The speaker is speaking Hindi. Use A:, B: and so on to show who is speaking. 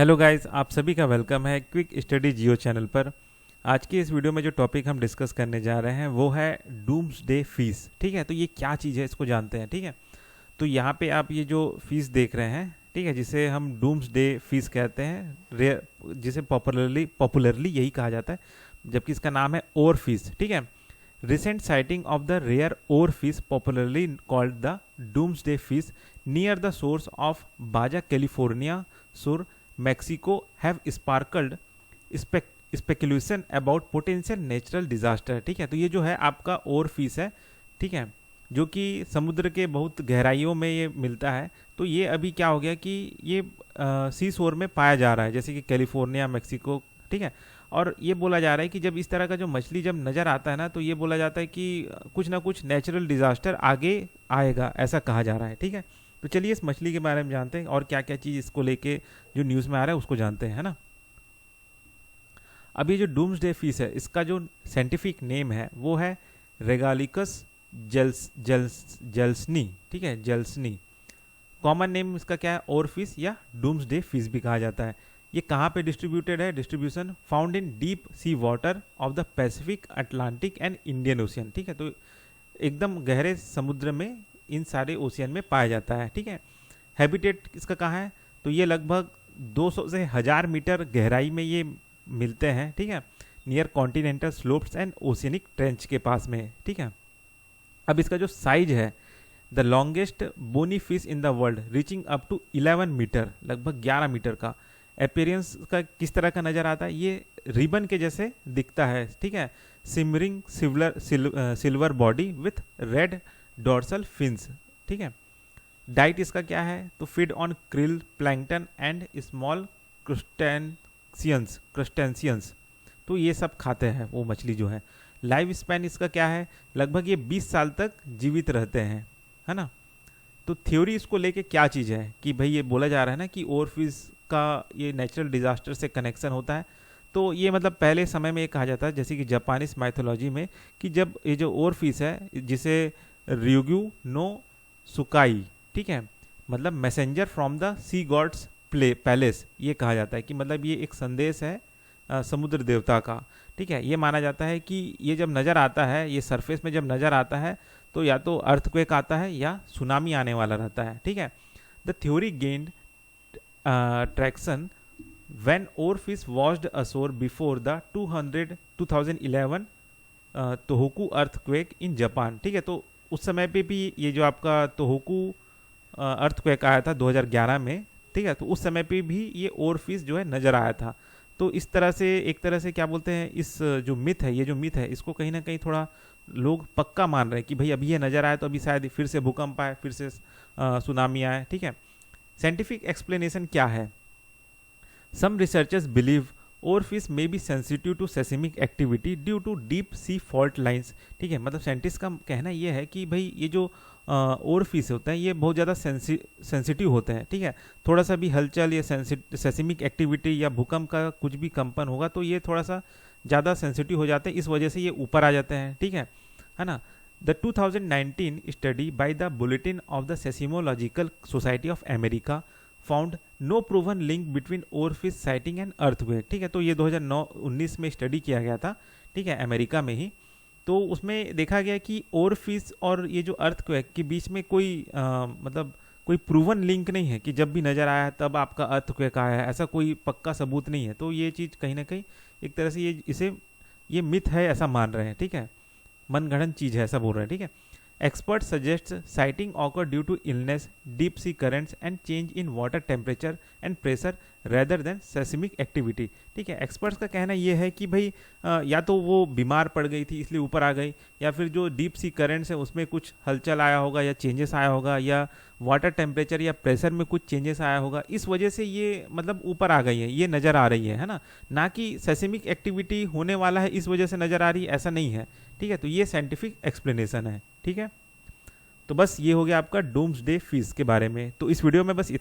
A: हेलो गाइस, आप सभी का वेलकम है क्विक स्टडी जियो चैनल पर। आज की इस वीडियो में जो टॉपिक हम डिस्कस करने जा रहे हैं वो है डूम्सडे फीस। ठीक है, तो ये क्या चीज़ है इसको जानते हैं। ठीक है, तो यहाँ पे आप ये जो फीस देख रहे हैं, ठीक है, जिसे हम डूम्सडे फीस कहते हैं, जिसे पॉपुलरली यही कहा जाता है, जबकि इसका नाम है ओर फीस। ठीक है, recent sighting of the rare oarfish popularly called the doomsday fish near the source of Baja California Sur Mexico have sparkled speculation about potential natural disaster. ठीक है, तो ये जो है आपका ओर फीस है, ठीक है, जो कि समुद्र के बहुत गहराइयों में ये मिलता है। तो ये अभी क्या हो गया कि ये सी शोर में पाया जा रहा है, जैसे कि कैलिफोर्निया, मेक्सिको। ठीक है, और ये बोला जा रहा है कि जब इस तरह का जो मछली जब नज़र आता है ना, तो ये बोला जाता है कि कुछ ना कुछ नेचुरल डिजास्टर आगे आएगा, ऐसा कहा जा रहा है। ठीक है, तो चलिए इस मछली के बारे में जानते हैं और क्या क्या चीज़ इसको लेके जो न्यूज़ में आ रहा है उसको जानते हैं, है ना। अब ये जो डूम्सडे फीस है, इसका जो साइंटिफिक नेम है वो है रेगालिकस जेल्सनी। ठीक है, जेल्सनी। कॉमन नेम इसका क्या है? ओर फिश या डूम्सडे फिश भी कहा जाता है। ये कहाँ पे डिस्ट्रीब्यूटेड है? Distribution found in deep sea water of the Pacific, Atlantic and Indian ocean. ठीक है, तो एकदम गहरे समुद्र में इन सारे ओशियन में पाया जाता है। ठीक है, हैबिटेट इसका कहाँ है? तो ये लगभग 200 से 1000 मीटर गहराई में ये मिलते हैं। ठीक है, near continental slopes and oceanic trench के पास में। ठीक है, अब इसका जो साइज है, the longest bony fish in the world reaching up to 11 metre, लगभग 11 मीटर का। अपीयरेंस का किस तरह का नजर आता है? ये रिबन के जैसे दिखता है। ठीक है, shimmering silver body with red dorsal fins. ठीक है, डाइट इसका क्या है? तो feed on krill, plankton and small crustaceans. तो ये सब खाते हैं वो मछली जो है। लाइफ स्पैन इसका क्या है? लगभग ये 20 साल तक जीवित रहते हैं, है ना। तो थ्योरी इसको लेके क्या चीज़ है कि भाई ये बोला जा रहा है ना कि ओर फिश का ये नेचुरल डिजास्टर से कनेक्शन होता है। तो ये मतलब पहले समय में ये कहा जाता है, जैसे कि जापानीज माइथोलॉजी में, कि जब ये जो ओर फिश है जिसे ryugyu नो सुकाई, ठीक है, मतलब messenger from the sea god's palace, ये कहा जाता है कि मतलब ये एक संदेश है समुद्र देवता का। ठीक है, ये माना जाता है कि ये जब नज़र आता है, ये सरफेस में जब नज़र आता है, तो या तो अर्थक्वेक आता है या सुनामी आने वाला रहता है। ठीक है, the theory gained traction when oarfish washed ashore before the 2011 Tohoku earthquake in Japan. ठीक है, तो उस समय पे भी ये जो आपका तोहोकू अर्थक्वेक आया था 2011 में। ठीक है, तो उस समय पे भी ये ओर फिश जो है नज़र आया था। तो इस तरह से, एक तरह से क्या बोलते हैं, इस जो मिथ है, ये जो मिथ है, इसको कहीं ना कहीं थोड़ा लोग पक्का मान रहे हैं कि भाई अभी ये नज़र आया तो अभी शायद फिर से भूकंप आए, फिर से सुनामी आए। ठीक है, साइंटिफिक एक्सप्लेनेशन क्या है? Some researchers believe oarfish may be sensitive to seismic activity due to deep sea fault lines. ठीक है, मतलब साइंटिस्ट का कहना ये है कि भाई ये जो ओर फिश होते हैं ये बहुत ज़्यादा सेंसिटिव होते हैं। ठीक है, थोड़ा सा भी हलचल या सेस्मिक एक्टिविटी या भूकंप का कुछ भी कंपन होगा तो ये थोड़ा सा ज़्यादा सेंसिटिव हो जाते हैं, इस वजह से ये ऊपर आ जाते हैं। ठीक है ना। The 2019 study by the Bulletin of the Seismological Society of America found no proven link between oar fish sighting and earthquake. ठीक है, तो ये 2019 में स्टडी किया गया था, ठीक है, अमेरिका में ही। तो उसमें देखा गया कि ओर फिश और ये जो अर्थक्वेक के बीच में कोई मतलब कोई प्रूवन लिंक नहीं है कि जब भी नज़र आया है तब आपका अर्थक्वेक आया है, ऐसा कोई पक्का सबूत नहीं है। तो ये चीज़ कहीं ना कहीं एक तरह से ये मिथ है, ऐसा मान रहे हैं। ठीक है, मनगढ़ंत चीज़ है, ऐसा बोल रहे हैं। ठीक है, expert suggest sighting occur due to illness, deep sea currents and change in water temperature and pressure rather than seismic activity. ठीक है, एक्सपर्ट्स का कहना यह है कि भाई या तो वो बीमार पड़ गई थी इसलिए ऊपर आ गई, या फिर जो डीप सी करेंट्स है उसमें कुछ हलचल आया होगा या चेंजेस आया होगा, या वाटर टेम्परेचर या प्रेशर में कुछ चेंजेस आया होगा, इस वजह से ये मतलब ऊपर आ गई है, ये नज़र आ रही है ना कि सेस्मिक एक्टिविटी होने वाला है इस वजह से नज़र आ रही है, ऐसा नहीं है। ठीक है, तो ये साइंटिफिक एक्सप्लेनेशन है। ठीक है, तो बस ये हो गया आपका डूम्सडे फीस के बारे में। तो इस वीडियो में बस इतना